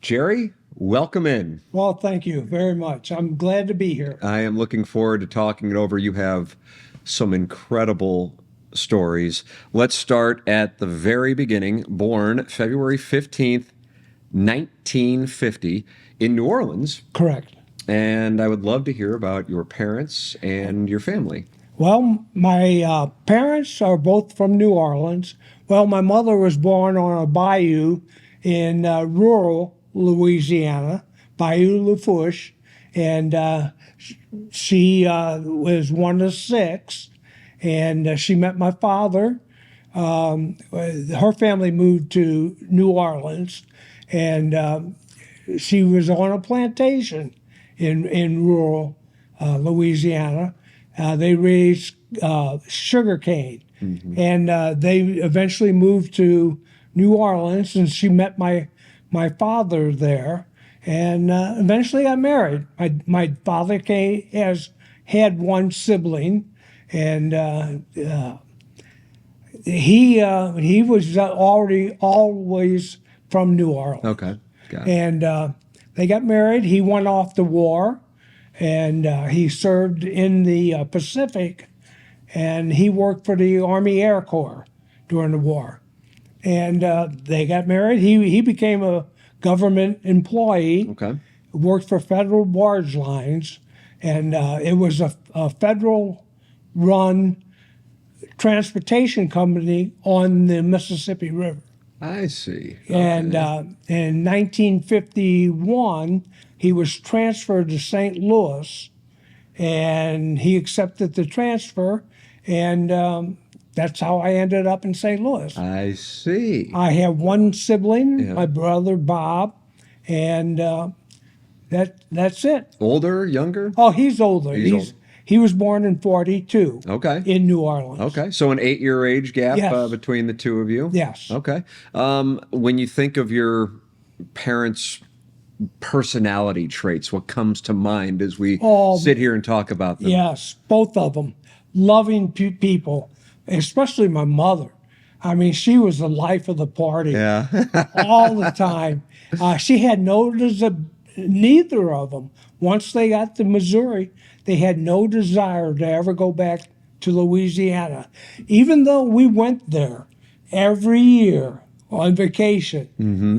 Jerry, welcome in. Well, thank you very much. I'm glad to be here. I am looking forward to talking it over. You have some incredible stories. Let's start at the very beginning. Born February 15th, 1950, in New Orleans. Correct. And I would love to hear about your parents and your family. Well, my parents are both from New Orleans. Well, my mother was born on a bayou in rural Louisiana, Bayou Lafourche, and she was one of six, and she met my father. Her family moved to New Orleans, and she was on a plantation in rural Louisiana. They raised sugar cane, and they eventually moved to New Orleans, and she met my father there, and eventually got married. My father had one sibling, and he was already always from New Orleans. Okay, got it. And they got married. He went off to war, and he served in the Pacific, and he worked for the Army Air Corps during the war. And they got married. He became a government employee, Okay. worked for Federal Barge Lines, and it was a federal-run transportation company on the Mississippi River. I see. And Okay. in 1951, he was transferred to St. Louis, and he accepted the transfer, and that's how I ended up in St. Louis. I see. I have one sibling, Yeah. my brother Bob, and that's it. Older, younger? Oh, he's older. He's old. He was born in 42 Okay. in New Orleans. Okay. So an 8-year age gap Yes. between the two of you? Yes. Okay. When you think of your parents' personality traits, what comes to mind as we sit here and talk about them? Yes, both of them. Loving people, especially my mother. I mean, she was the life of the party Yeah. all the time. She had neither of them. Once they got to Missouri, they had no desire to ever go back to Louisiana. Even though we went there every year on vacation,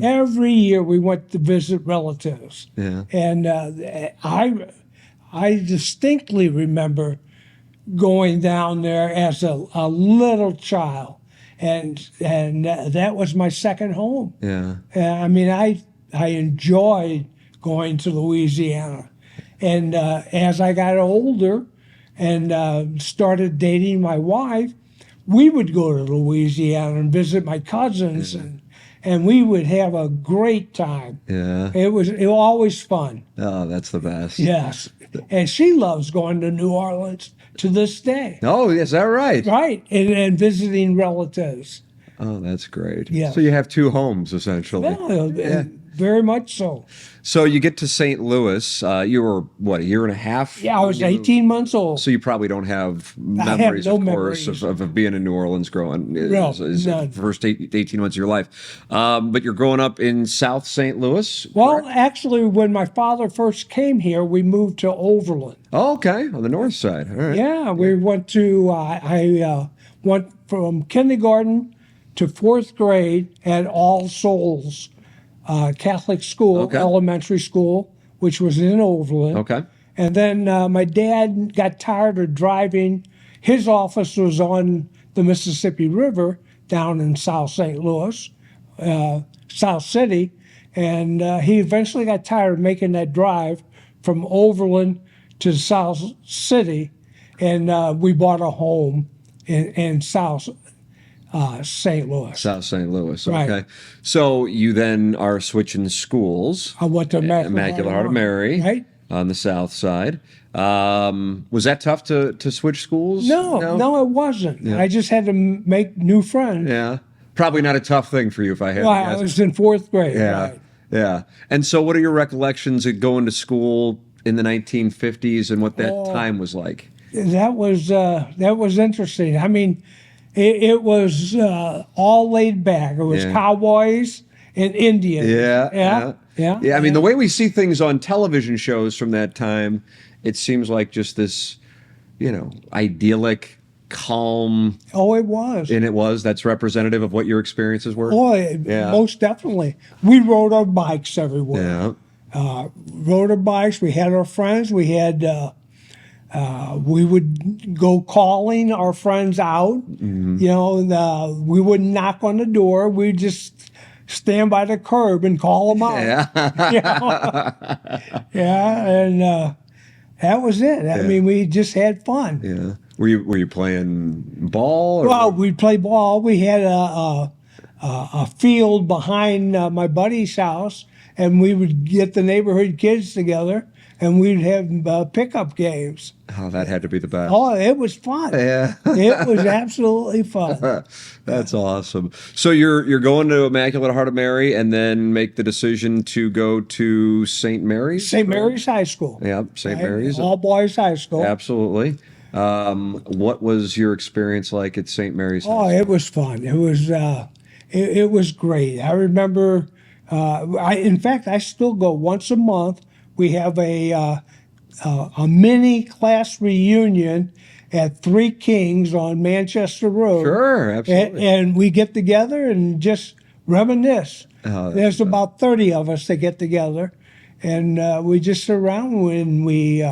every year we went to visit relatives. Yeah. And I distinctly remember going down there as a little child, and that was my second home. Yeah. I mean, I enjoyed going to Louisiana, and as I got older and started dating my wife, we would go to Louisiana and visit my cousins, and we would have a great time. Yeah. It was always fun. Oh, that's the best. Yes, and she loves going to New Orleans to this day. Oh, is that right? Right, and visiting relatives. Oh, that's great. Yeah. So you have two homes, essentially. Well, very much so. So you get to St. Louis. You were, what, a year and a half? Yeah, I was 18 months old. So you probably don't have have memories, no of course, memories. Of being in New Orleans growing. No, is none. the first 18 months of your life. But you're growing up in South St. Louis? Well, correct? actually, when my father first came here, we moved to Overland. Oh, okay, on the north side. All right. Yeah, we went to, I went from kindergarten to fourth grade at All Souls Catholic School, Okay. elementary school, which was in Overland. Okay. And then my dad got tired of driving. His office was on the Mississippi River down in South St. Louis, South City. And he eventually got tired of making that drive from Overland to South City. And we bought a home in South St. Louis. South St. Louis. Right. Okay. So you then are switching schools. I went to Immaculate Heart of Mary. Right. On the south side. Was that tough to switch schools? No, it wasn't. I just had to make new friends. Yeah. Probably not a tough thing for you if I had Well, to I guess. was in fourth grade. Yeah. Right. Yeah. And so what are your recollections of going to school in the 1950s and what that time was like? That was interesting. I mean, it was all laid back. It was Yeah. cowboys and Indians. Yeah. Yeah. Yeah, I mean, the way we see things on television shows from that time, it seems like just this, idyllic, calm, Oh, it was. and that's representative of what your experiences were. Oh, Yeah. most definitely. We rode our bikes everywhere. Yeah. Rode our bikes. We had our friends. We had. We would go calling our friends out. We wouldn't knock on the door. We'd just stand by the curb and call them out. Yeah. Yeah, and that was it. I mean, we just had fun. Yeah. Were you playing ball? Or? Well, we'd play ball. We had a field behind my buddy's house, and we would get the neighborhood kids together, and we'd have pickup games. Oh, that had to be the best. Oh, it was fun. Yeah. It was absolutely fun. That's awesome. So you're going to Immaculate Heart of Mary, and then make the decision to go to St. Mary's? St. Mary's High School. Yeah, St. Mary's. All boys high school. Absolutely. What was your experience like at St. Mary's? Oh, it was fun. It was great. I remember. In fact, I still go once a month. We have a mini class reunion at Three Kings on Manchester Road. Sure, absolutely. And we get together and just reminisce. There's about 30 of us that get together, and we just sit around when we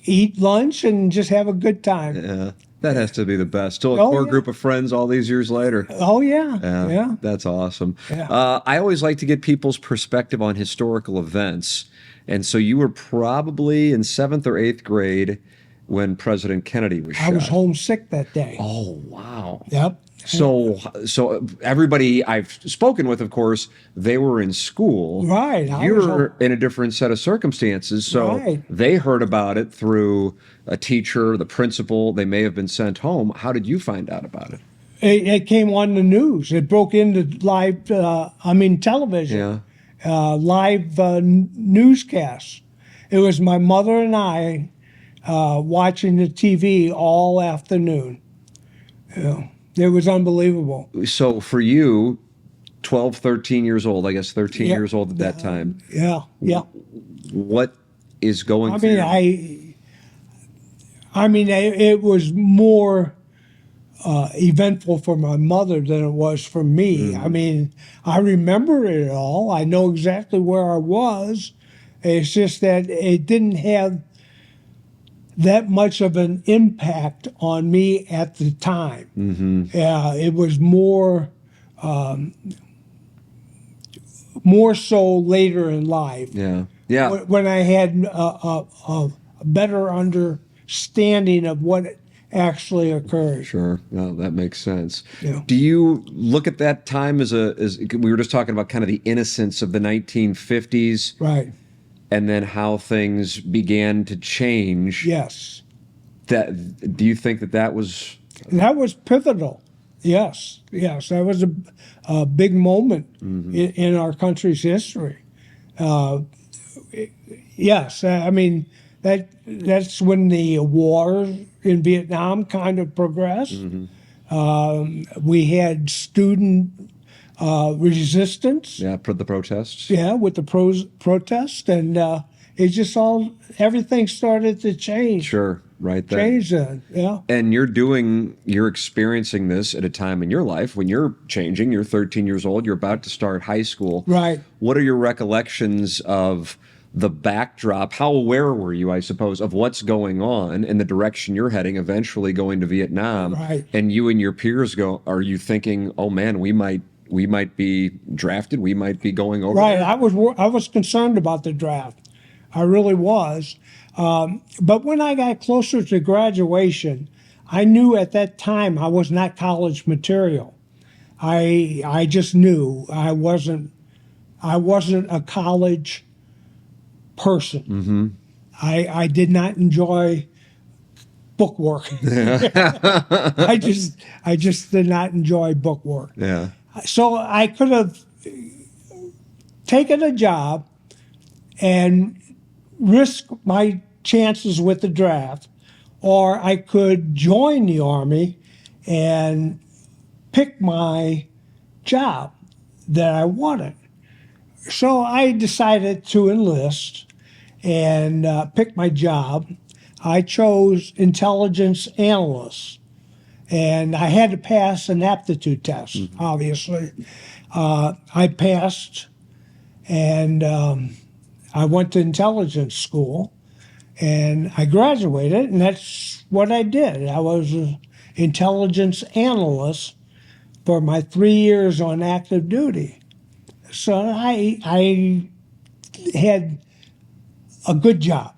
eat lunch and just have a good time. Yeah, that has to be the best. Still a core group of friends all these years later. Oh, yeah. That's awesome. Yeah. I always like to get people's perspective on historical events. And so you were probably in 7th or 8th grade when President Kennedy was shot. I was homesick that day. Oh, wow. Yep. So everybody I've spoken with, of course, they were in school. Right. You're in a different set of circumstances. So they heard about it through a teacher, the principal. They may have been sent home. How did you find out about it? It came on the news. It broke into live, television. Yeah. Live newscasts. It was my mother and I watching the TV all afternoon. It was unbelievable. So for you, 12, 13 years old, I guess 13 years old at that time. Yeah. What is going I through mean, it was more eventful for my mother than it was for me. I mean, I remember it all. I know exactly where I was. It's just that it didn't have that much of an impact on me at the time. It was more so later in life. Yeah. When I had a better understanding of what actually occurred. Sure. No, that makes sense. Yeah. Do you look at that time as we were just talking about kind of the innocence of the 1950s? Right. And then how things began to change. Yes. Do you think that was... That was pivotal. Yes. That was a big moment in our country's history. Yes. I mean, that's when the war in Vietnam kind of progressed. We had student resistance. Yeah, the protests. Yeah, with the protest, and everything started to change. Sure, right there. Change then, yeah. And you're experiencing this at a time in your life when you're changing. You're 13 years old. You're about to start high school. Right. What are your recollections of the backdrop? How aware were you, I suppose, of what's going on in the direction you're heading, eventually going to Vietnam? Right. And you and your peers are you thinking, oh man, we might be drafted, we might be going over Right. there? I was concerned about the draft. I really was. But when I got closer to graduation, I knew at that time I was not college material. I just knew I wasn't a college person. I did not enjoy bookwork. I just did not enjoy bookwork. Yeah. So I could have taken a job and risk my chances with the draft, or I could join the Army and pick my job that I wanted. So I decided to enlist and pick my job. I chose intelligence analyst, and I had to pass an aptitude test, obviously. I passed, and I went to intelligence school, and I graduated, and that's what I did. I was an intelligence analyst for my 3 years on active duty. So I had a good job.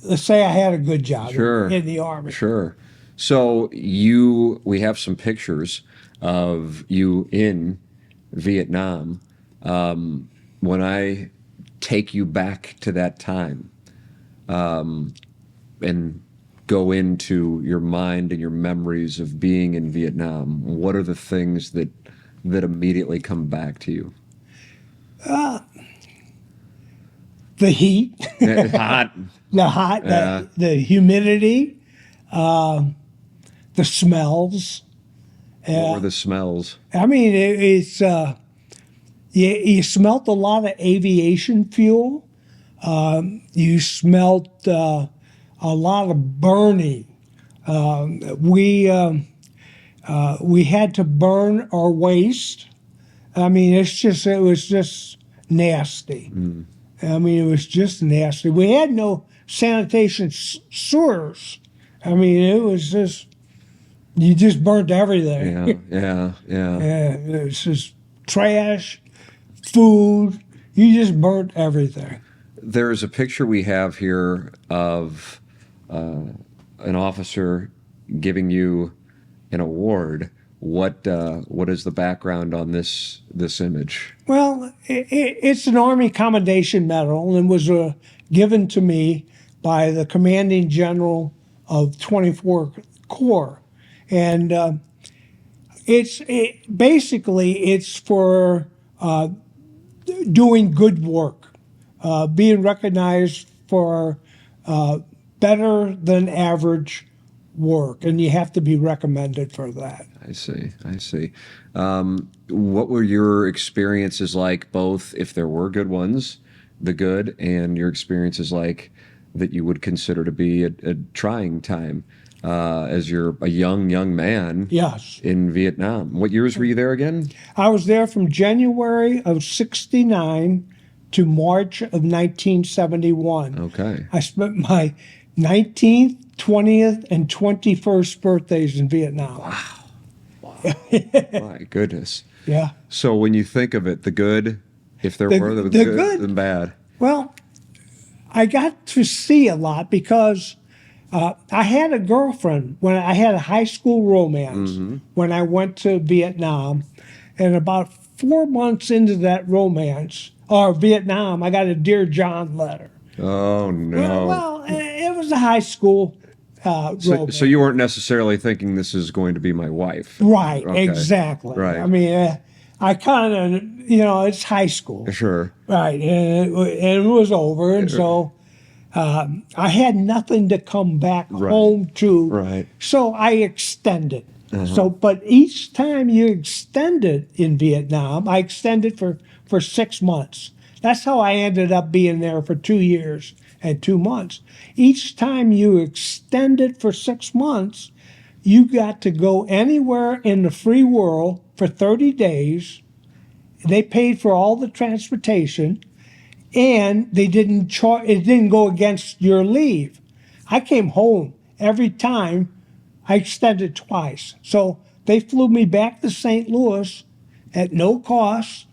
Let's say I had a good job Sure. in the Army. Sure. So we have some pictures of you in Vietnam. When I take you back to that time, and go into your mind and your memories of being in Vietnam, what are the things that immediately come back to you? The heat, Hot. Yeah. the humidity, the smells. What were the smells? I mean, it's you smelt a lot of aviation fuel. You smelt a lot of burning. We had to burn our waste. I mean, it was just nasty. I mean, it was just nasty. We had no sanitation sewers. I mean, it was just, you just burnt everything. Yeah. It was just trash, food. You just burnt everything. There's a picture we have here of an officer giving you an award. What is the background on this image? Well, it's an Army Commendation Medal and was given to me by the Commanding General of 24 Corps. And basically it's for doing good work, being recognized for better than average work, and you have to be recommended for that. I see. What were your experiences like, both if there were good ones, the good, and your experiences like that you would consider to be a trying time as you're a young man? Yes. In Vietnam. What years were you there again? I was there from January of '69 to March of 1971. Okay. I spent my 19th, 20th, and 21st birthdays in Vietnam. Wow. My goodness. Yeah. So when you think of it, the good, if there were the good and bad. Well, I got to see a lot because I had a girlfriend when I had a high school romance when I went to Vietnam. And about 4 months into that romance, or Vietnam, I got a Dear John letter. Oh, no. Well, it was a high school romance. So you weren't necessarily thinking this is going to be my wife. Right, Okay. exactly. Right. I mean, I kind of, it's high school. Sure. Right, and it was over, and so I had nothing to come back home to. Right. So I extended. So, but each time you extended in Vietnam, I extended for 6 months. That's how I ended up being there for 2 years and 2 months. Each time you extended for 6 months, you got to go anywhere in the free world for 30 days. They paid for all the transportation, and they didn't it didn't go against your leave. I came home every time. I extended twice. So they flew me back to St. Louis at no cost,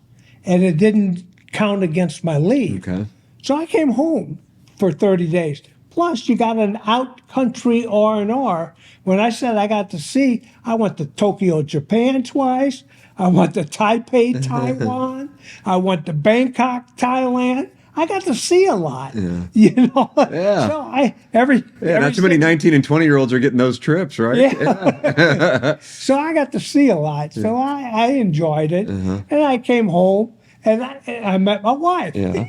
and it didn't count against my leave. Okay. So I came home for 30 days. Plus, you got an out-country R&R. When I said I got to see, I went to Tokyo, Japan twice. I went to Taipei, Taiwan. I went to Bangkok, Thailand. I got to see a lot. Yeah. Yeah. So every not too many 19 and 20-year-olds are getting those trips, right? Yeah. So I got to see a lot. So I enjoyed it. And I came home. And I met my wife. Yeah.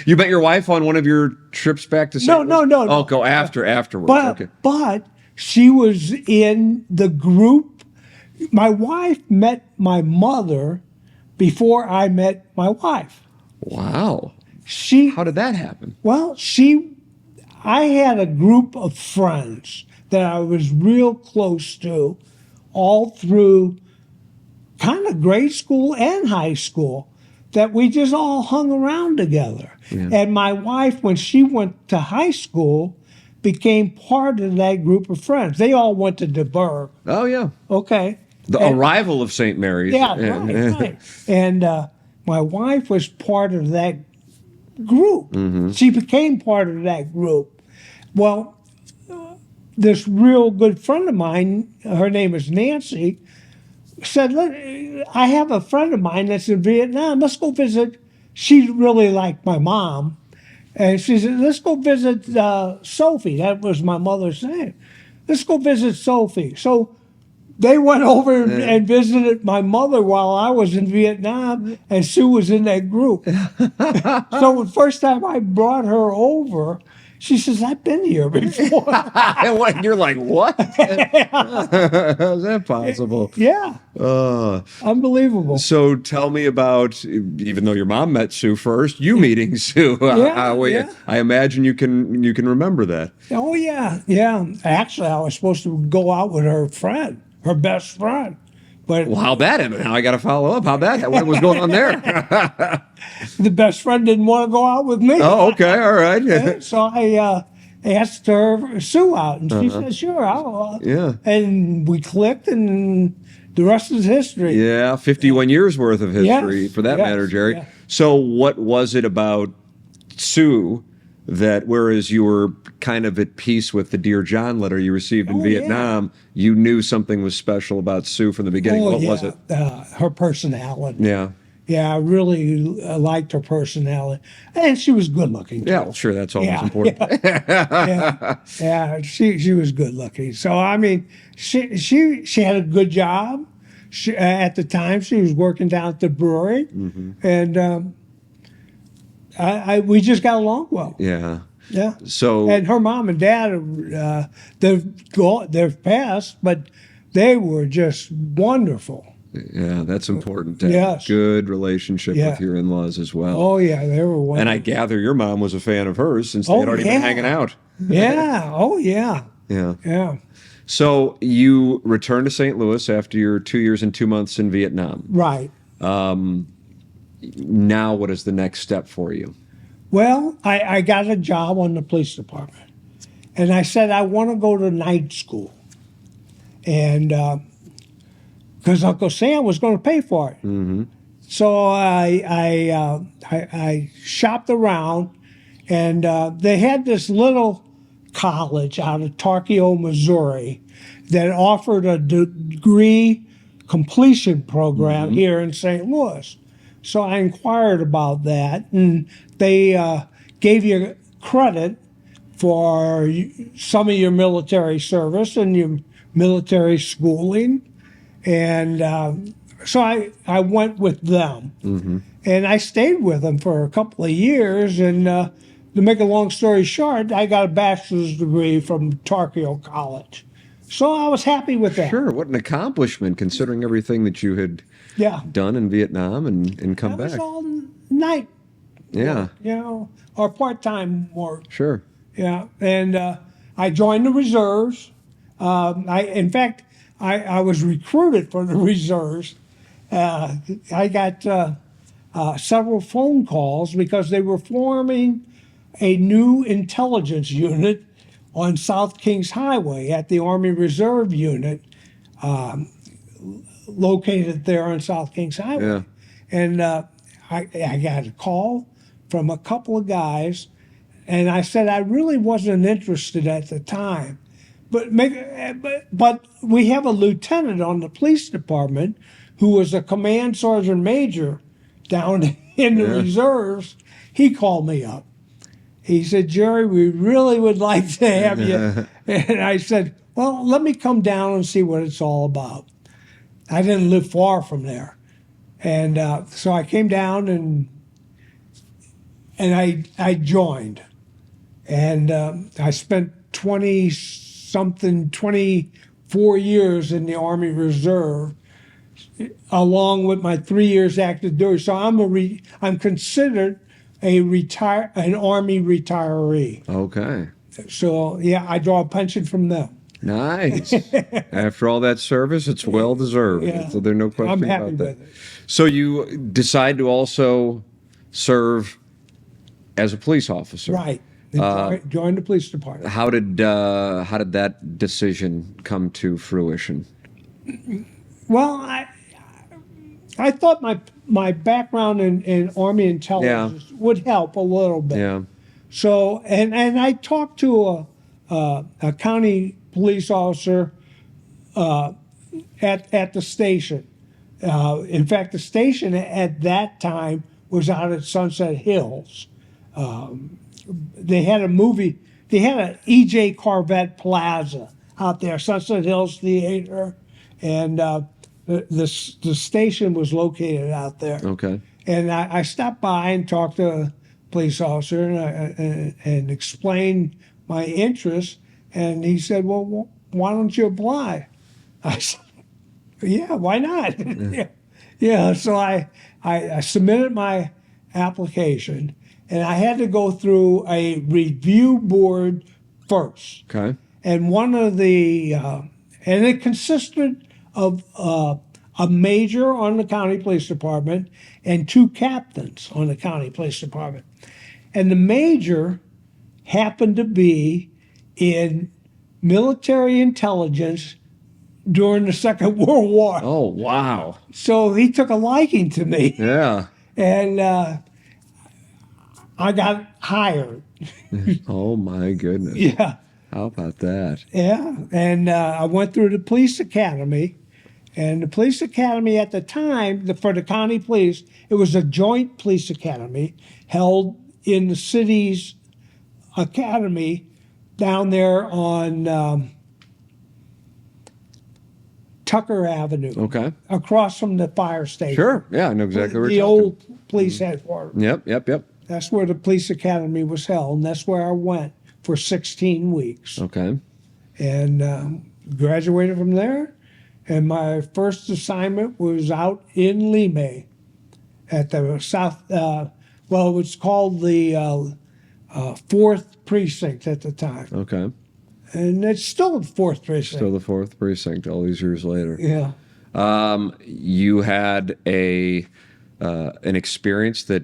You met your wife on one of your trips back to St. Louis? No. Oh, go afterwards. But, Okay. but she was in the group. My wife met my mother before I met my wife. Wow. She, How did that happen? well, I had a group of friends that I was real close to all through kind of grade school and high school, that we just all hung around together. Yeah. And my wife, when she went to high school, became part of that group of friends. They all went to DeBurgh. Oh, yeah. Okay. The arrival of St. Mary's. Yeah, right. And my wife was part of that group. Mm-hmm. She became part of that group. Well, this real good friend of mine, her name is Nancy, said, "Look, I have a friend of mine that's in Vietnam. Let's go visit." She really liked my mom. And she said, "Let's go visit Sophie." That was my mother's name. "Let's go visit Sophie." So they went over and visited my mother while I was in Vietnam, and Sue was in that group. So the first time I brought her over, she says, "I've been here before." You're like, what? How's that possible? Yeah. Unbelievable. So tell me about, even though your mom met Sue first, you meeting Sue. Yeah. I imagine you can remember that. Oh, yeah. Yeah. Actually, I was supposed to go out with her friend, her best friend. But Well, how'd that happen? Now I got to follow up. What was going on there? the best friend didn't want to go out with me. Oh, okay. All right. So I asked her, Sue, out, and she said, "Sure, I'll." Yeah. And we clicked, and the rest is history. Yeah, 51 years worth of history, Yes, for that yes, matter, Jerry. yeah. So what was it about Sue that, whereas you were kind of at peace with the Dear John letter you received in Oh, Vietnam, you knew something was special about Sue from the beginning? Oh, What yeah. was it? Her personality. Yeah. Yeah, I really liked her personality. And she was good looking. Yeah, well, sure, that's always Yeah, important. Yeah, she was good looking. So I mean, she had a good job. At the time, she was working down at the brewery, and we just got along well. Yeah. Yeah. So And her mom and dad, they've passed, but they were just wonderful. yeah, that's important to have Yes. a good relationship Yeah. with your in-laws as well. Oh yeah, they were wonderful. And I gather your mom was a fan of hers since they Oh, had already yeah. been hanging out. Yeah. Oh yeah. Yeah. Yeah. So you returned to St. Louis after your 2 years and 2 months in Vietnam. Right. Now, what is the next step for you? Well, I got a job on the police department, and I said I want to go to night school, and because Uncle Sam was going to pay for it. Mm-hmm. So I shopped around, and they had this little college out of Tarkio, Missouri, that offered a degree completion program here in St. Louis. So I inquired about that, and they gave you credit for some of your military service and your military schooling. And so I went with them. And I stayed with them for a couple of years. And to make a long story short, I got a bachelor's degree from Tarkio College. So I was happy with that. Sure, what an accomplishment considering everything that you had Yeah. done in Vietnam and come That was back. all night, Yeah, or part-time work. sure. Yeah, and I joined the reserves. In fact, I was recruited for the reserves. I got several phone calls because they were forming a new intelligence unit on South Kings Highway at the Army Reserve Unit located there on South Kings Highway. Yeah. And I got a call from a couple of guys, and I said I really wasn't interested at the time. But we have a lieutenant on the police department who was a command sergeant major down in the reserves. He called me up. He said, "Jerry, we really would like to have you." And I said, "Well, let me come down and see what it's all about." I didn't live far from there. And so I came down and I joined. And I spent 24 years in the Army Reserve. along with my 3 years active duty. So I'm considered an Army retiree. Okay. So yeah, I draw a pension from them. Nice. After all that service, it's well deserved. Yeah. So there's no question I'm happy about that. with it. So you decide to also serve as a police officer. Right. And join the police department. How did that decision come to fruition? Well, I thought my background in Army intelligence would help a little bit. Yeah. So and I talked to a county police officer at the station. In fact, the station at that time was out at Sunset Hills. They had an E.J. Corvette Plaza out there, Sunset Hills Theater, and the station was located out there. Okay. And I stopped by and talked to a police officer and explained my interest. And he said, well, why don't you apply? I said, yeah, why not? Yeah. So I submitted my application, and I had to go through a review board first. Okay. And one of the, and it consisted of a major on the county police department and 2 captains on the county police department. And the major happened to be in military intelligence during the Second World War. Oh, wow. So he took a liking to me. Yeah. And I got hired. Oh, my goodness. Yeah. How about that? Yeah. And I went through the police academy. And the police academy at the time, for the county police, it was a joint police academy held in the city's academy down there on Tucker Avenue. Okay. Across from the fire station. Sure. Yeah, I know exactly where The you're talking. old police headquarters. Yep. That's where the police academy was held, and that's where I went for 16 weeks. Okay. And graduated from there. And my first assignment was out in Lime at the south, it was called the 4th Precinct at the time. Okay. And it's still the 4th Precinct. Still the 4th precinct all these years later. Yeah. You had an experience that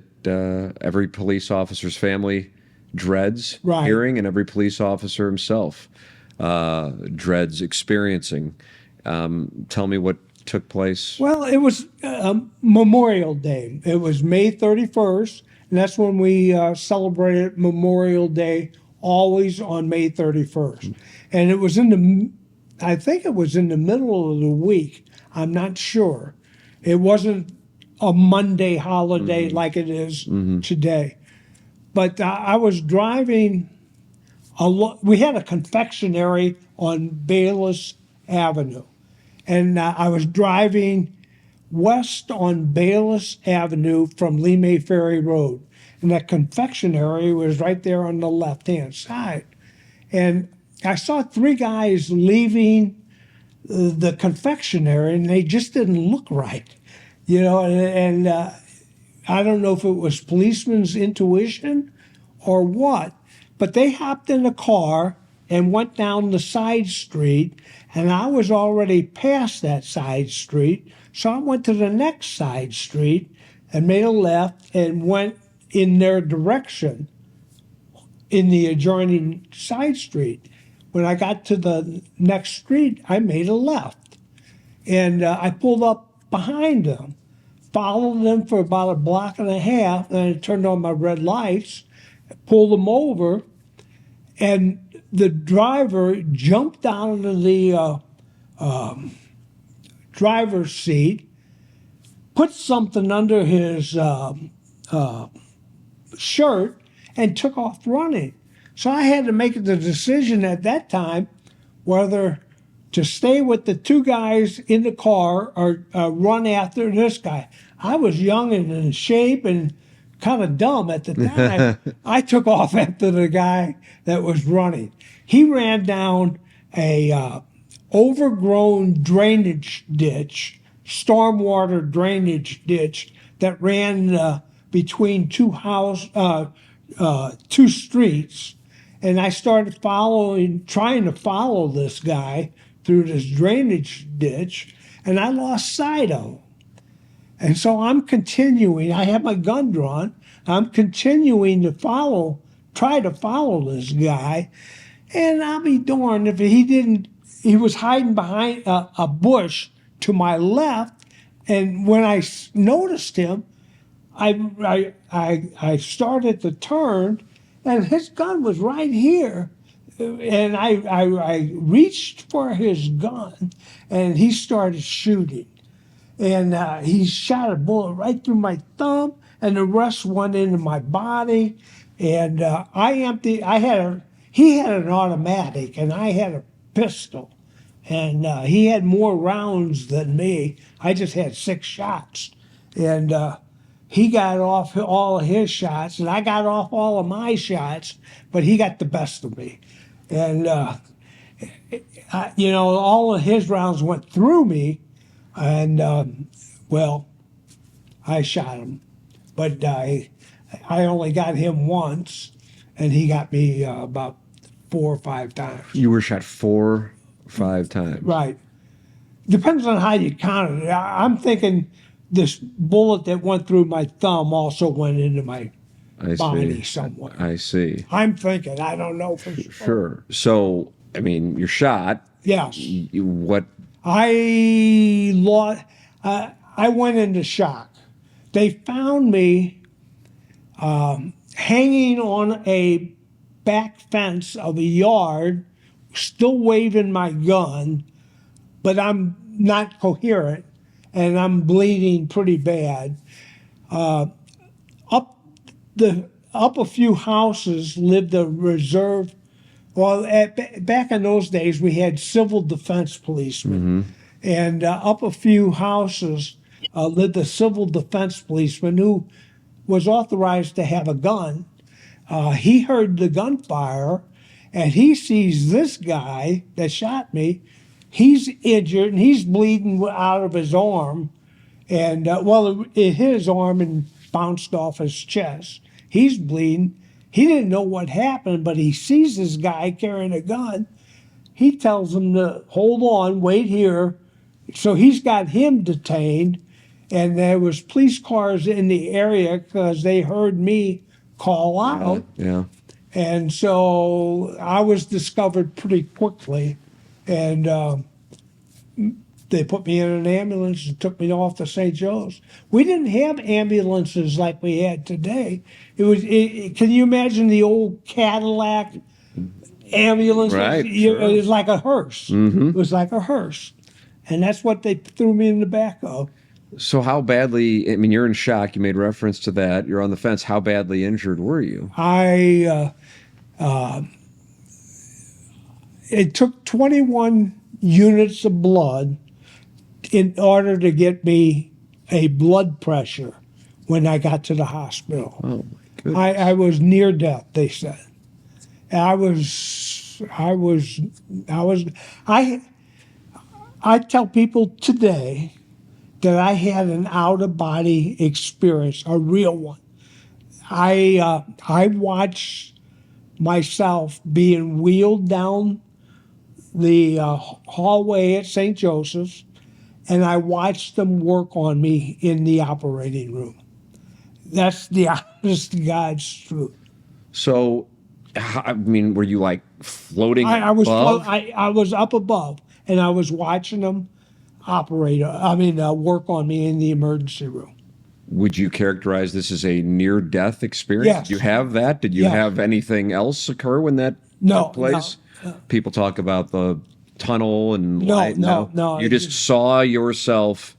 every police officer's family dreads hearing, and every police officer himself dreads experiencing. Tell me what took place. Well, it was Memorial Day. It was May 31st, and that's when we celebrated Memorial Day, always on May 31st. And it was I think it was in the middle of the week. I'm not sure. It wasn't a Monday holiday like it is today. But I was driving, we had a confectionery on Bayless Avenue. And I was driving west on Bayless Avenue from Lime Ferry Road. And that confectionery was right there on the left-hand side. And I saw 3 guys leaving the confectionery, and they just didn't look right. You know, and I don't know if it was policeman's intuition or what, but they hopped in the car and went down the side street, and I was already past that side street, so I went to the next side street and made a left and went in their direction in the adjoining side street. When I got to the next street, I made a left, and I pulled up behind them, followed them for about a block and a half, and I turned on my red lights, pulled them over, and the driver jumped out of the driver's seat, put something under his shirt, and took off running. So I had to make the decision at that time whether to stay with the 2 guys in the car or run after this guy. I was young and in shape and kind of dumb at the time. I took off after the guy that was running. He ran down a overgrown drainage ditch stormwater drainage ditch that ran between two streets, and I started trying to follow this guy through this drainage ditch, and I lost sight of him. And so I'm continuing. I have my gun drawn. I'm continuing to try to follow this guy, and I'll be darned if he didn't. He was hiding behind a bush to my left, and when I noticed him, I started to turn, and his gun was right here, and I reached for his gun, and he started shooting, and he shot a bullet right through my thumb, and the rest went into my body, and he had an automatic, and I had a pistol, and he had more rounds than me. I just had 6 shots, and he got off all of his shots, and I got off all of my shots, but he got the best of me. And, all of his rounds went through me, and, well, I shot him. But I only got him once, and he got me about 4 or 5 times. You were shot 4 or 5 times. Right. Depends on how you count it. I'm thinking this bullet that went through my thumb also went into my body somewhere. I see. I'm thinking. I don't know for sure. Sure. So, I mean, you're shot. Yes. What? I went into shock. They found me hanging on a back fence of a yard, still waving my gun, but I'm not coherent, and I'm bleeding pretty bad. Up a few houses lived a reserve. Well, back in those days, we had civil defense policemen, and up a few houses lived a civil defense policeman who was authorized to have a gun. He heard the gunfire, and he sees this guy that shot me. He's injured, and he's bleeding out of his arm. And, it hit his arm and bounced off his chest. He's bleeding. He didn't know what happened, but he sees this guy carrying a gun. He tells him to hold on, wait here. So he's got him detained. And there was police cars in the area because they heard me call out. Yeah. And so I was discovered pretty quickly. And they put me in an ambulance and took me off to St. Joe's. We didn't have ambulances like we had today. Can you imagine the old Cadillac ambulance? Right, It sure. was like a hearse. It was like a hearse. And that's what they threw me in the back of. So how badly, I mean, you're in shock. You made reference to that. You're on the fence. How badly injured were you? It took 21 units of blood in order to get me a blood pressure when I got to the hospital. Oh, my goodness. I was near death, they said. And I tell people today that I had an out-of-body experience, a real one. I watched myself being wheeled down the hallway at St. Joseph's, and I watched them work on me in the operating room. That's the honest to God's truth. So, I mean, were you like floating I was above? I was up above, and I was watching them work on me in the emergency room. Would you characterize this as a near-death experience? Yes. Did you have that? Did you Yes. have anything else occur when that No, took place? no. People talk about the tunnel and No, light. no. You just saw yourself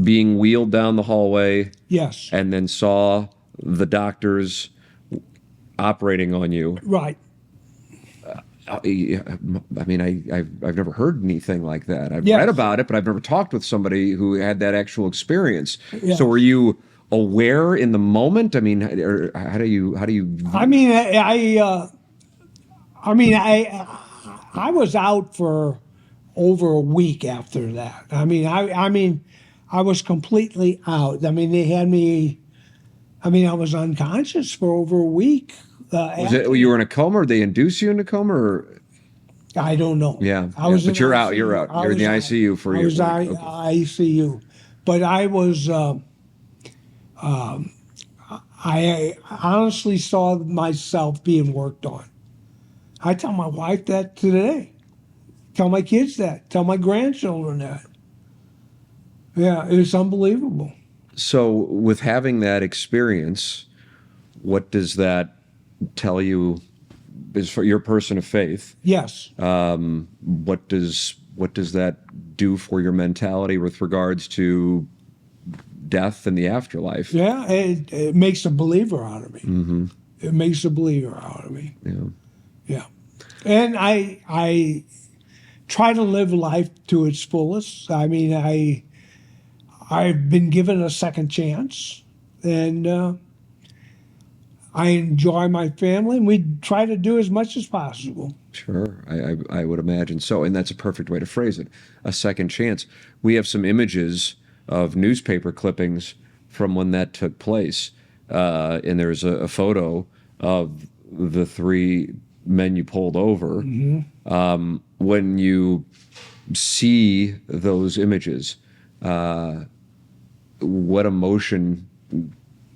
being wheeled down the hallway Yes. and then saw the doctors operating on you. Right. I mean, I've never heard anything like that. I've Yes. read about it, but I've never talked with somebody who had that actual experience. Yes. So, were you aware in the moment? I mean, or how do you? I was out for over a week after that. I was completely out. I mean, they had me. I mean, I was unconscious for over a week. Was it you were in a coma, or they induce you into coma, or I don't know. yeah? I was But in you're out. ICU. You're out. I You're in was the I- ICU for I your was week. Okay. ICU, but I was. I honestly saw myself being worked on. I tell my wife that today. Tell my kids that. Tell my grandchildren that. Yeah, it's unbelievable. So, with having that experience, what does that tell you? Is for your person of faith? Yes. What does that do for your mentality with regards to death and the afterlife? Yeah, it makes a believer out of me. It makes a believer out of me. Yeah. Yeah. And I try to live life to its fullest. I mean, I've been given a second chance, and I enjoy my family, and we try to do as much as possible. Sure, I would imagine so, and that's a perfect way to phrase it. A second chance. We have some images of newspaper clippings from when that took place, and there's a photo of the three men you pulled over. When you see those images, what emotion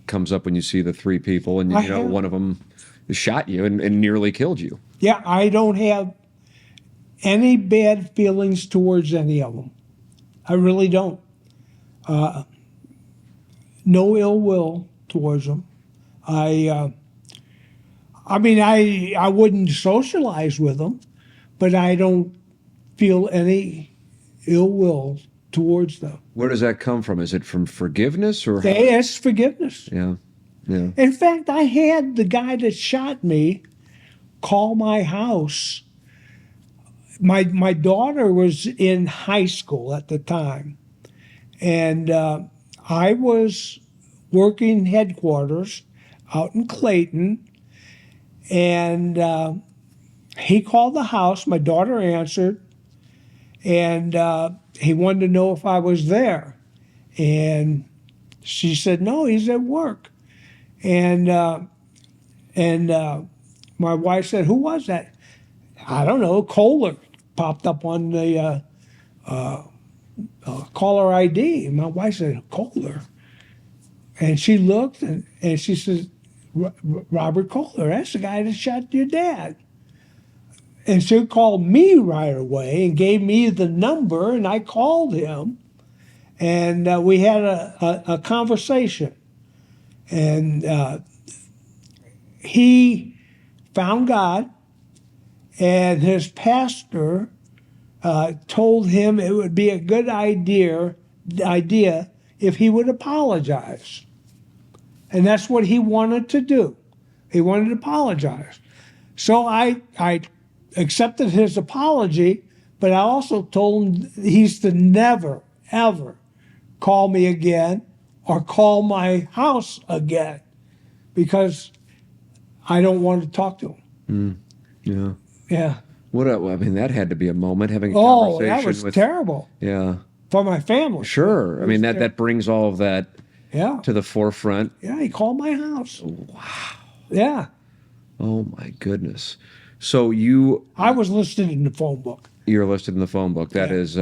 comes up when you see the three people and you know one of them shot you and nearly killed you? Yeah, I don't have any bad feelings towards any of them. I really don't. No ill will towards them. I mean, I wouldn't socialize with them, but I don't feel any ill will towards them. Where does that come from? Is it from forgiveness or? They ask forgiveness. Yeah, yeah. In fact, I had the guy that shot me call my house. My daughter was in high school at the time, and I was working headquarters out in Clayton, and he called the house. My daughter answered, and he wanted to know if I was there, and she said no, he's at work, and my wife said, who was that? I don't know. Kohler popped up on the caller ID. And my wife said, Kohler. And she looked and she says, Robert Kohler, that's the guy that shot your dad. And she called me right away and gave me the number, and I called him. And we had a conversation. And he found God, and his pastor told him it would be a good idea if he would apologize. And that's what he wanted to do. He wanted to apologize. So I accepted his apology, but I also told him he's to never, ever call me again or call my house again, because I don't want to talk to him. Yeah. Yeah. I mean, that had to be a moment, having a Oh, conversation that was with. terrible Yeah. for my family. Sure. I mean, that brings all of that Yeah. to the forefront. Yeah, he called my house. Wow. Yeah. Oh my goodness. So I was listed in the phone book. you're listed in the phone book. That is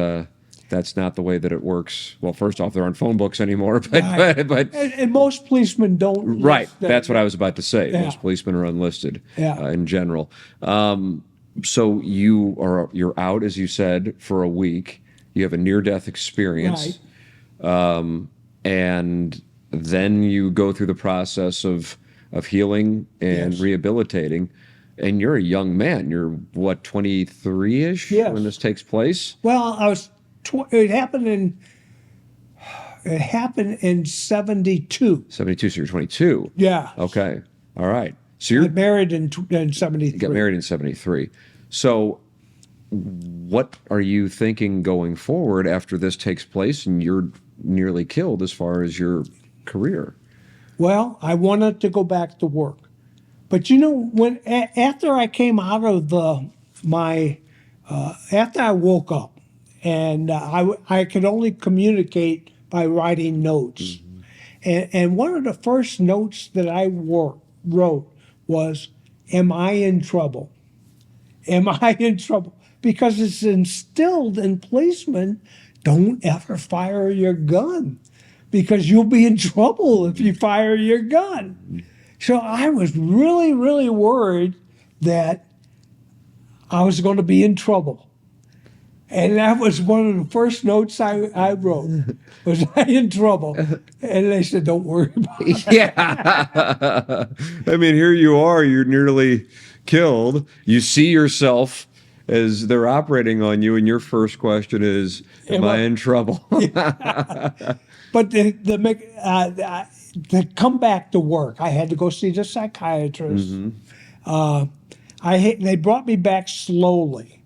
that's not the way that it works. Well, first off, there aren't phone books anymore, but Right. but And most policemen don't. right. list that. That's what I was about to say. Yeah. Most policemen are unlisted Yeah. in general. So you're out, as you said, for a week. You have a near-death experience, and then you go through the process of healing and Yes. rehabilitating. And you're a young man. You're what, 23-ish Yes. when this takes place? Well, I was. It happened in 72. 72. So you're 22. Yeah. Okay. All right. So I you're got married in 73. You got married in 73. So what are you thinking going forward after this takes place and you're nearly killed as far as your career? Well, I wanted to go back to work, but after I came out of after I woke up, and I could only communicate by writing notes. And one of the first notes that I wrote was, "Am I in trouble? Am I in trouble?" Because it's instilled in policemen, don't ever fire your gun because you'll be in trouble if you fire your gun. So I was really, really worried that I was going to be in trouble. And that was one of the first notes I wrote, was I in trouble? And they said, don't worry about it. Yeah. I mean, here you are, you're nearly killed. You see yourself as they're operating on you, and your first question is, am I in trouble? But to come back to work, I had to go see the psychiatrist. They brought me back slowly,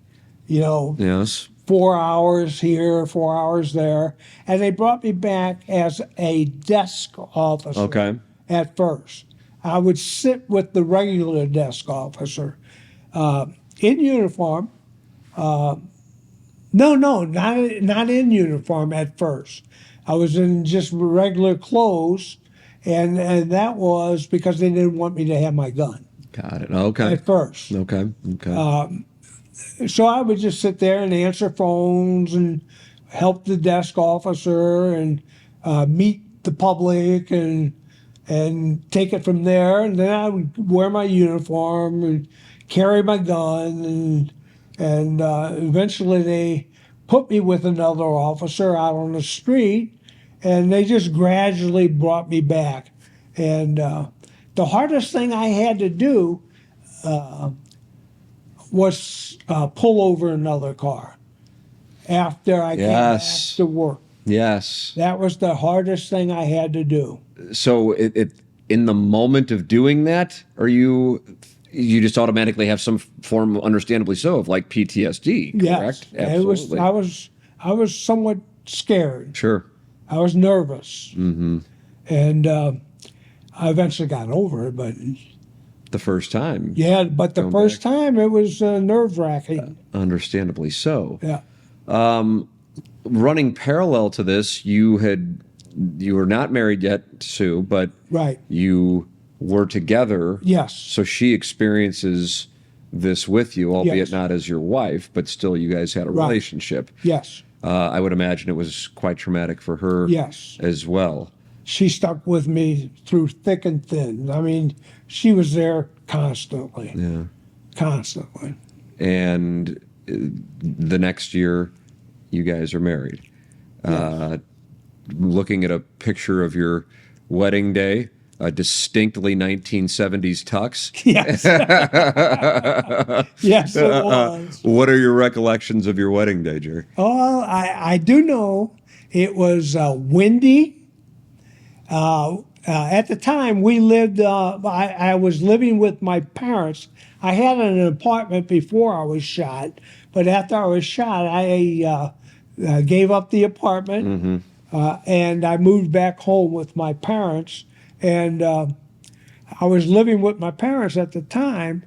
Yes. 4 hours here, 4 hours there. And they brought me back as a desk officer Okay. at first. I would sit with the regular desk officer in uniform. No, not in uniform at first. I was in just regular clothes, and that was because they didn't want me to have my gun Got it. Okay. at first. Okay. Okay. So I would just sit there and answer phones and help the desk officer and meet the public and take it from there. And then I would wear my uniform and carry my gun, and eventually they put me with another officer out on the street, and they just gradually brought me back. And the hardest thing I had to do was pull over another car after I came back Yes. to work. Yes. That was the hardest thing I had to do. So it in the moment of doing that, are you just automatically have some form, understandably so, of like PTSD, Yes, correct? Absolutely. I was somewhat scared. Sure. I was nervous, and I eventually got over it. But The first time. yeah, but the Going first back. time it was nerve wracking. Understandably so. Yeah, Running parallel to this, you were not married yet to Sue, but right. you were together. Yes, So she experiences this with you, albeit Yes. not as your wife, but still you guys had a Right. relationship. yes, I would imagine it was quite traumatic for her yes. as well. She stuck with me through thick and thin. I mean, she was there constantly, Yeah. constantly. And the next year, you guys are married. Looking at a picture of your wedding day, a distinctly 1970s tux. Yes, yes, it was. What are your recollections of your wedding day, Jerry? Oh, I do know it was windy. At the time, we lived. I was living with my parents. I had an apartment before I was shot, but after I was shot, I gave up the apartment, and I moved back home with my parents. And I was living with my parents at the time.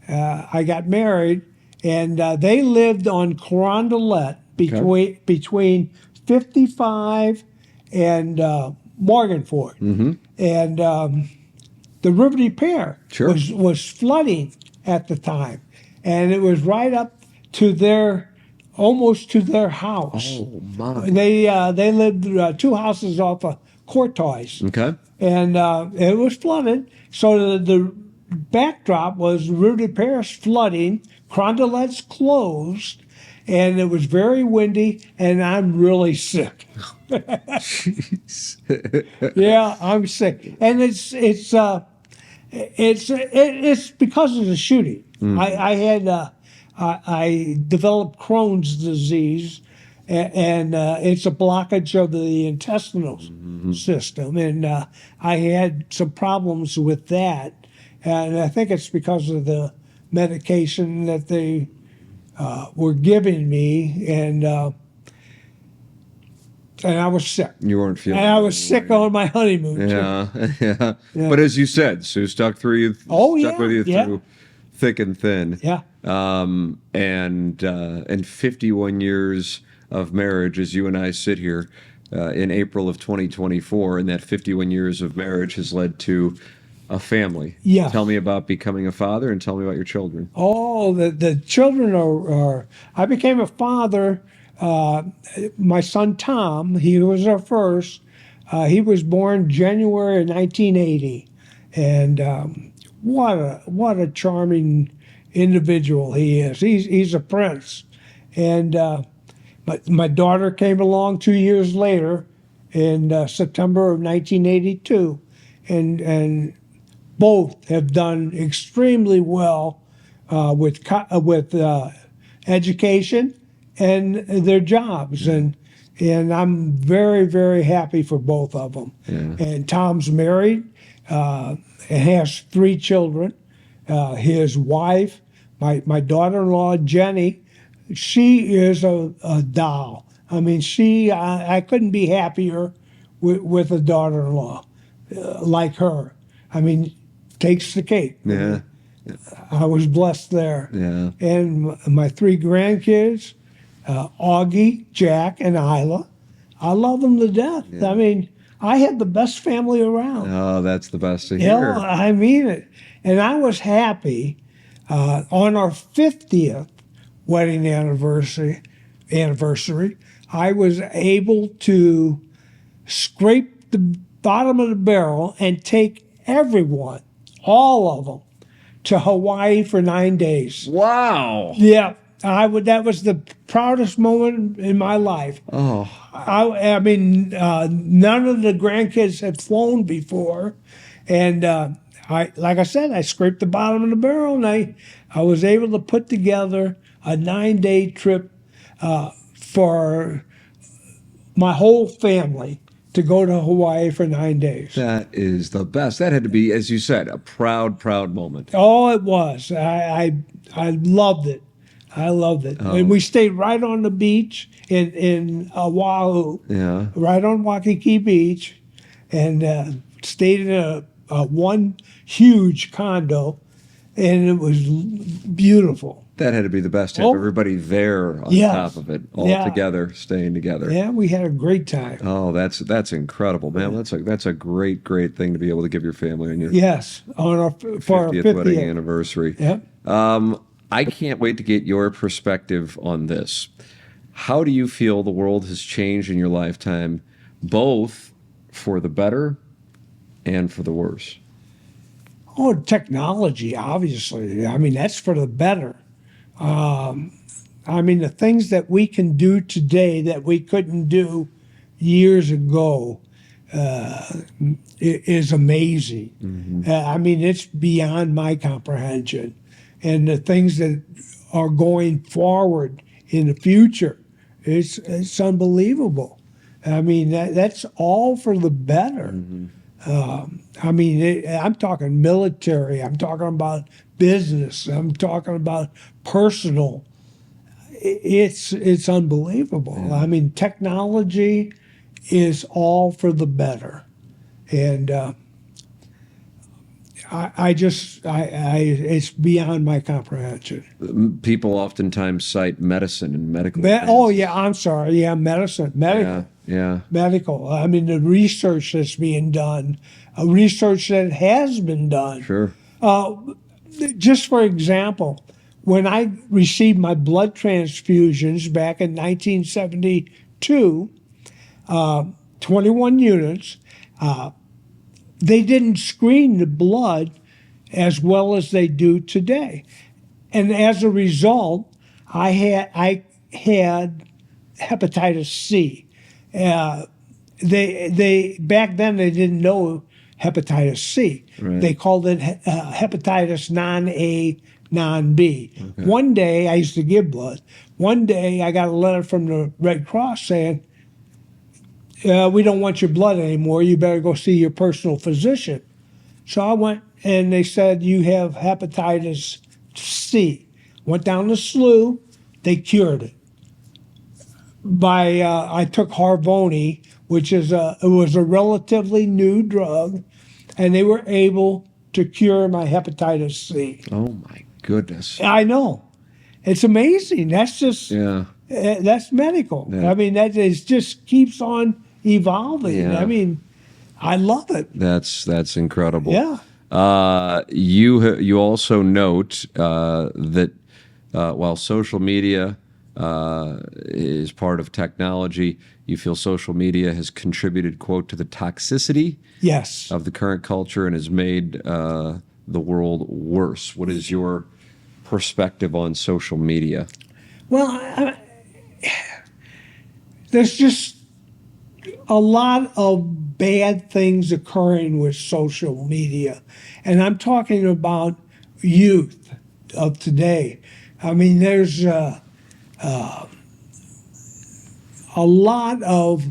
I got married, and they lived on Carondelet between 55 and Morganford. And the River de Pere Sure. was flooding at the time, and it was right up to almost to their house. Oh, my. They lived 2 houses off of Courtois, Okay. and it was flooded. So the backdrop was River de Paris flooding, Carondelet's closed, and it was very windy, and I'm really sick. Yeah, I'm sick, and it's because of the shooting. I developed Crohn's disease, and it's a blockage of the intestinal system, and I had some problems with that, and I think it's because of the medication that they were giving me, and I was sick. You weren't feeling And I was it. sick on my honeymoon. too. Yeah. But as you said, Sue stuck through you. Oh, stuck yeah, with you yeah. through thick and thin. Yeah. And 51 years of marriage, as you and I sit here in April of 2024, and that 51 years of marriage has led to a family. Yes. Tell me about becoming a father, and tell me about your children. Oh, the children are. I became a father. My son Tom, he was our first. He was born January of 1980, and what a charming individual he is. He's a prince, and my daughter came along 2 years later, in September of 1982, and both have done extremely well with education and their jobs, and I'm very, very happy for both of them. Yeah. And Tom's married and has 3 children. His wife, my daughter-in-law Jenny, she is a doll. I mean, I couldn't be happier with a daughter-in-law like her. I mean, takes the cake. Yeah. I was blessed there. Yeah. And my 3 grandkids, Augie, Jack, and Isla, I love them to death. Yeah. I mean, I had the best family around. Oh, that's the best to Yeah, hear. I mean it. And I was happy on our 50th wedding anniversary, I was able to scrape the bottom of the barrel and take everyone, all of them, to Hawaii for 9 days. Wow. Yeah, that was the proudest moment in my life. Oh. I mean, none of the grandkids had flown before, and like I said, I scraped the bottom of the barrel, and I was able to put together a 9-day trip for my whole family to go to Hawaii for 9 days. That is the best. That had to be, as you said, a proud, proud moment. Oh, it was. I loved it. I loved it. Oh. And we stayed right on the beach in Oahu, Yeah. right on Waikiki Beach, and stayed in a one huge condo, and it was beautiful. That had to be the best to have Oh. everybody there on Yes. top of it, all Yeah. together, staying together. Yeah, we had a great time. Oh, that's incredible, man. That's a great thing to be able to give your family on your Yes, on our for our 50th wedding 50th. anniversary. Yep. I can't wait to get your perspective on this. How do you feel the world has changed in your lifetime, both for the better and for the worse? Oh, technology, obviously. I mean, that's for the better. I mean, the things that we can do today that we couldn't do years ago is amazing. Mm-hmm. I mean, it's beyond my comprehension. And the things that are going forward in the future, it's unbelievable. I mean, that's all for the better. Mm-hmm. I mean, I'm talking military. I'm talking about business. I'm talking about personal. It's unbelievable. Yeah. I mean, technology is all for the better, and it's beyond my comprehension. People oftentimes cite medicine and medical. Oh advances. yeah, I'm sorry. Yeah, medical. Yeah. Medical. I mean, the research that's being done, research that has been done. Sure. Just for example, when I received my blood transfusions back in 1972, 21 units, they didn't screen the blood as well as they do today. And as a result, I had hepatitis C. They back then they didn't know hepatitis C. Right. They called it hepatitis non-A, non-B. Okay. One day I used to give blood. One day I got a letter from the Red Cross saying, "We don't want your blood anymore. You better go see your personal physician." So I went, and they said, "You have hepatitis C." Went down the slough. They cured it. I took Harvoni, which it was a relatively new drug, and they were able to cure my hepatitis C. Oh my goodness. I know, it's amazing. That's just Yeah. that's medical. Yeah. I mean, that is just keeps on evolving. Yeah. I mean, I love it. That's incredible. Yeah. You also note that while social media is part of technology, you feel social media has contributed, quote, to the toxicity Yes. of the current culture and has made the world worse. What is your perspective on social media? Well, there's just a lot of bad things occurring with social media. And I'm talking about youth of today. I mean, there's a lot of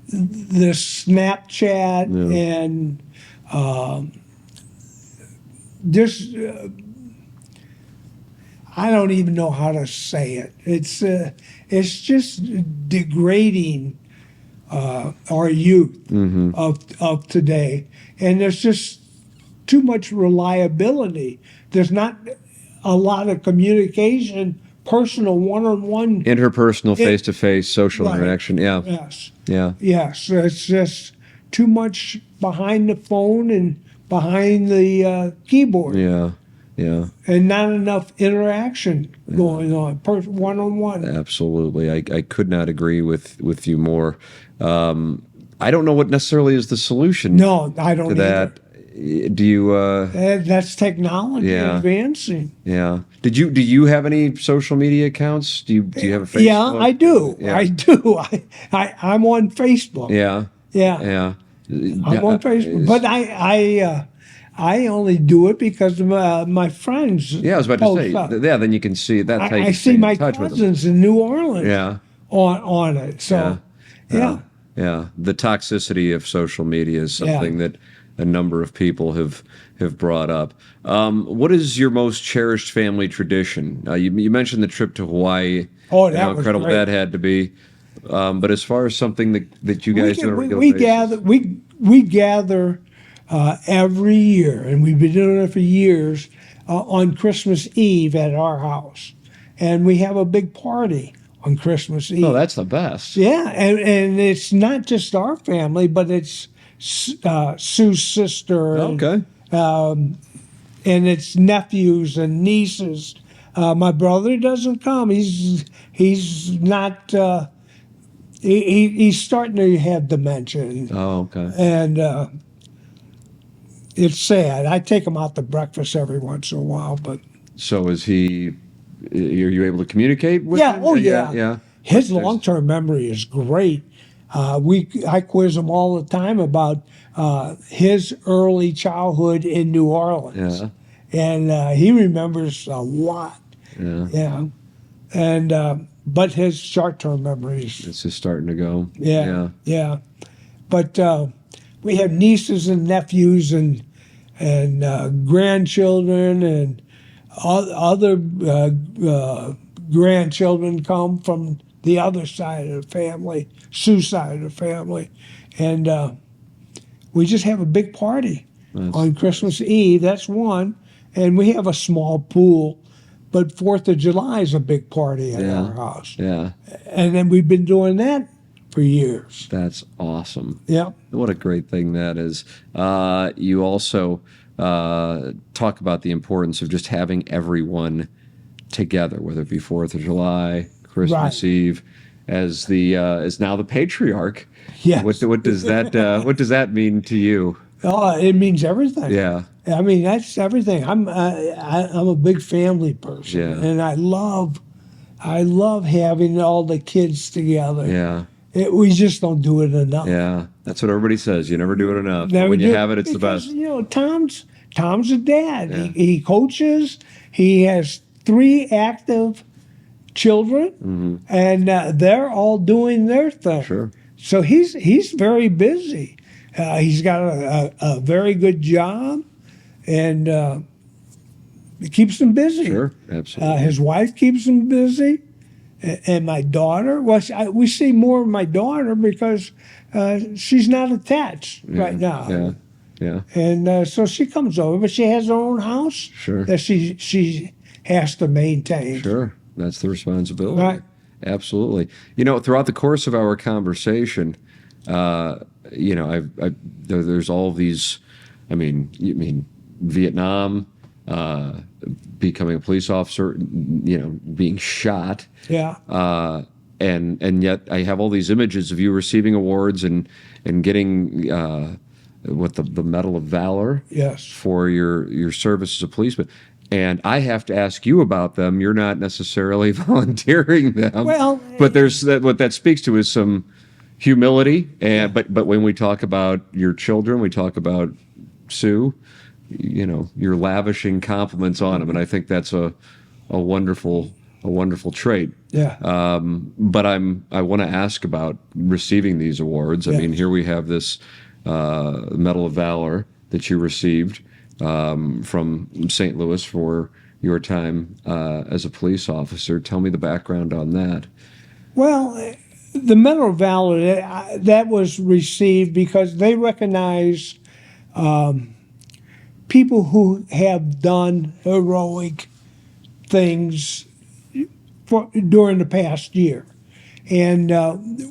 the Snapchat and just, I don't even know how to say it. It's just degrading our youth of today, and there's just too much reliability. There's not a lot of communication, personal, one-on-one. Interpersonal, face-to-face social Right. interaction. Yeah. Yes. Yeah. Yes. It's just too much behind the phone and behind the keyboard, Yeah. Yeah. and not enough interaction going on, one-on-one. Absolutely. I could not agree with you more. I don't know what necessarily is the solution No, I don't to that. Do you That's technology Yeah. advancing. yeah. Do you have any social media accounts? Do you have a Facebook? Yeah, I do. Yeah. I do. I'm on Facebook. Yeah. Yeah, Yeah. I'm on Facebook. But I only do it because of my friends. Yeah, I was about to say. post up. Yeah, then you can see that's how you I can stay see in my touch with them. cousins in New Orleans Yeah. on it. So, yeah. Yeah, the toxicity of social media is something that a number of people have brought up. What is your most cherished family tradition? You mentioned the trip to Hawaii. Oh, and that how was incredible great. that had to be. But as far as something that you guys do on a regular we basis, gather we gather every year, and we've been doing it for years on Christmas Eve at our house, and we have a big party on Christmas Eve. oh, that's the best. Yeah, and it's not just our family, but it's Sue's sister. Okay. And it's nephews and nieces. My brother doesn't come. He's not. He's starting to have dementia, Oh, okay. and it's sad. I take him out to breakfast every once in a while, but So is he? Are you able to communicate with yeah, him? oh yeah, Yeah. His There's- long-term memory is great. I quiz him all the time about his early childhood in New Orleans, Yeah. and he remembers a lot. Yeah. Yeah, and but his short-term memories. It's just starting to go. Yeah. But we have nieces and nephews and grandchildren and other grandchildren come from the other side of the family, Sue's side of the family, and we just have a big party on Christmas Eve. That's one, and we have a small pool. But 4th of July is a big party at our house. Yeah. And then we've been doing that for years. That's awesome. Yeah. What a great thing that is. You also talk about the importance of just having everyone together, whether it be 4th of July, Christmas Right. Eve, as now the patriarch. Yes. What does that mean to you? Oh, it means everything. Yeah. I mean, that's everything. I'm a big family person, Yeah. and I love having all the kids together. Yeah. We just don't do it enough. Yeah. That's what everybody says. You never do it enough. But Never when you do- have it, it's the because, best. You know, Tom's a dad. Yeah. He coaches. He has 3 active children, and they're all doing their thing. Sure. So he's very busy. He's got a very good job, and it keeps him busy. Sure. Absolutely. His wife keeps him busy, and my daughter. Well, we see more of my daughter because she's not attached right now. Yeah. Yeah. And so she comes over, but she has her own house Sure. that she has to maintain. Sure. That's the responsibility. Right. Absolutely. You know, throughout the course of our conversation, You know, there's all of these. I mean, Vietnam, becoming a police officer, you know, being shot. Yeah. And yet I have all these images of you receiving awards and getting what the Medal of Valor, Yes. for your service as a policeman. And I have to ask you about them. You're not necessarily volunteering them. Well, but there's what that speaks to is some humility. And but when we talk about your children, we talk about Sue. You know, you're lavishing compliments on them, and I think that's a wonderful trait. Yeah. But I want to ask about receiving these awards. I Yes. mean, here we have this Medal of Valor that you received from St. Louis for your time as a police officer. Tell me the background on that. Well, the Medal of Valor, that was received because they recognize people who have done heroic things during the past year. And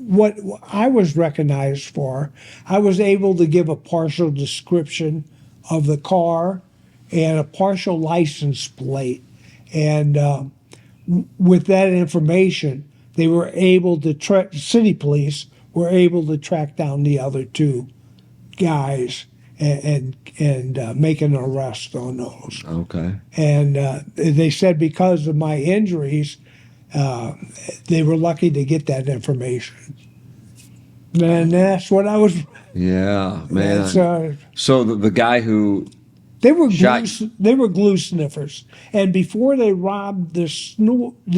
what I was recognized for, I was able to give a partial description of the car and a partial license plate. And with that information, they were able to city police were able to track down the other two guys and make an arrest on those. Okay. And they said because of my injuries, they were lucky to get that information. And that's what I was. Yeah, man. That's, So the guy who they were shot. they were glue sniffers, and before they robbed the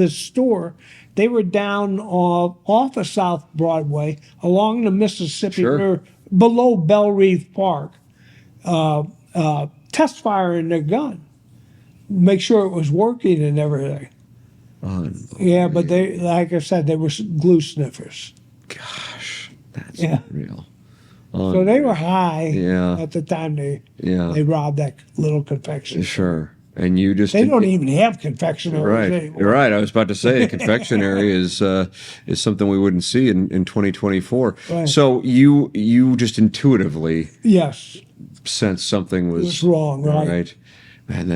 store, they were down off of South Broadway along the Mississippi, Sure. below Belle Reeve Park, test firing their gun, make sure it was working and everything. Yeah, but they, like I said, they were glue sniffers. Gosh, that's Yeah. real. So they were high Yeah. at the time they Yeah. robbed that little confectionery. Sure. And you just They don't even have confectionaries Right, anymore. right. I was about to say, confectionery is something we wouldn't see in 2024. Right. So you just intuitively Yes, sensed something was wrong, right? Man,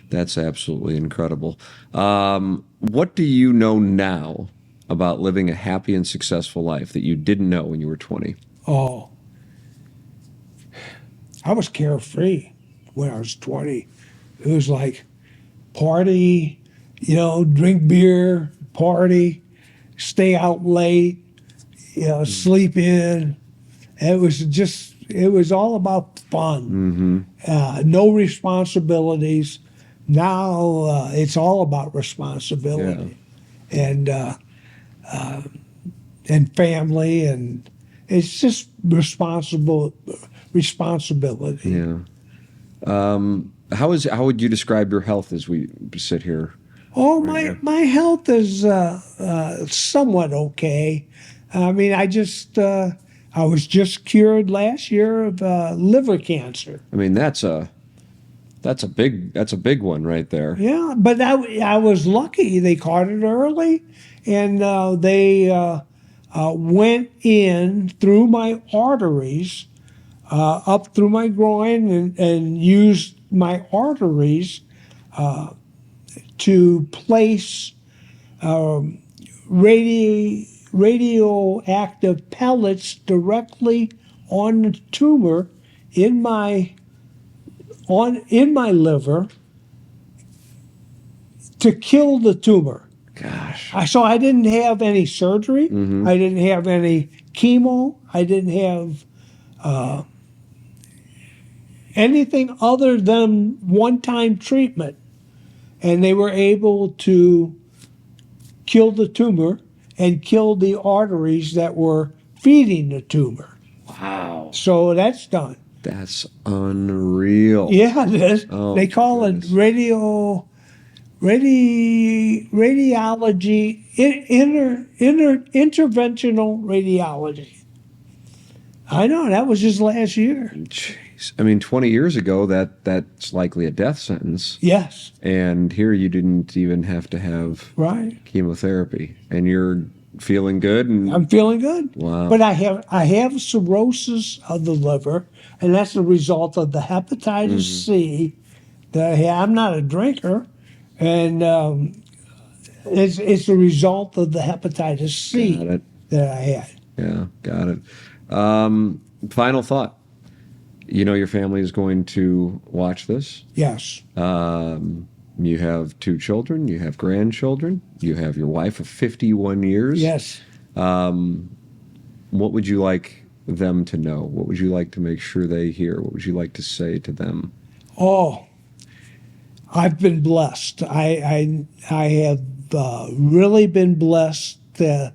that's absolutely incredible. What do you know now about living a happy and successful life that you didn't know when you were 20? Oh, I was carefree when I was 20. It was like party, drink beer, party, stay out late, sleep in. It was all about fun. No responsibilities. Now it's all about responsibility and family, and it's just responsibility. Yeah. How would you describe your health as we sit here? Oh, my health is somewhat okay. I mean, I was just cured last year of liver cancer. I mean, that's a big one right there. Yeah, but I was lucky. They caught it early, and they went in through my arteries, up through my groin, and used my arteries to place radioactive pellets directly on the tumor in my liver to kill the tumor. Gosh. So I didn't have any surgery. I didn't have any chemo. I didn't have anything other than one-time treatment. And they were able to kill the tumor and kill the arteries that were feeding the tumor. Wow. So that's done. That's unreal. Yeah, it is. Oh, They call it radiology, interventional radiology. I know, that was just last year. Jeez. I mean, 20 years ago, that's likely a death sentence. Yes, And here you didn't even have to have right. chemotherapy. And you're feeling good? And I'm feeling good. Wow. But I have cirrhosis of the liver, and that's a result of the hepatitis C that I have. I'm not a drinker, and it's a result of the hepatitis C Got it. that I had. Yeah, got it. Final thought. You know your family is going to watch this. Yes. You have 2 children. You have grandchildren. You have your wife of 51 years. Yes. What would you like them to know? What would you like to make sure they hear? What would you like to say to them? Oh, I've been blessed. I have really been blessed to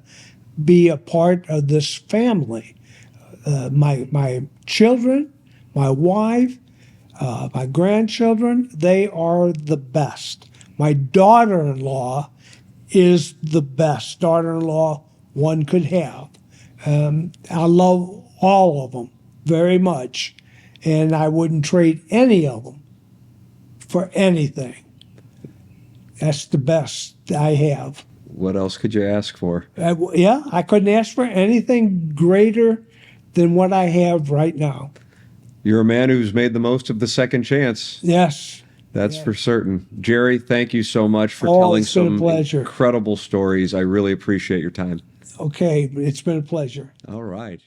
be a part of this family. My children, my wife, my grandchildren, they are the best. My daughter-in-law is the best daughter-in-law one could have. I love all of them very much, and I wouldn't trade any of them for anything. That's the best I have. What else could you ask for? Yeah, I couldn't ask for anything greater than what I have right now. You're a man who's made the most of the second chance. Yes. That's for certain. Jerry, thank you so much for Oh, telling it's been a some pleasure. incredible stories. I really appreciate your time. Okay, it's been a pleasure. All right.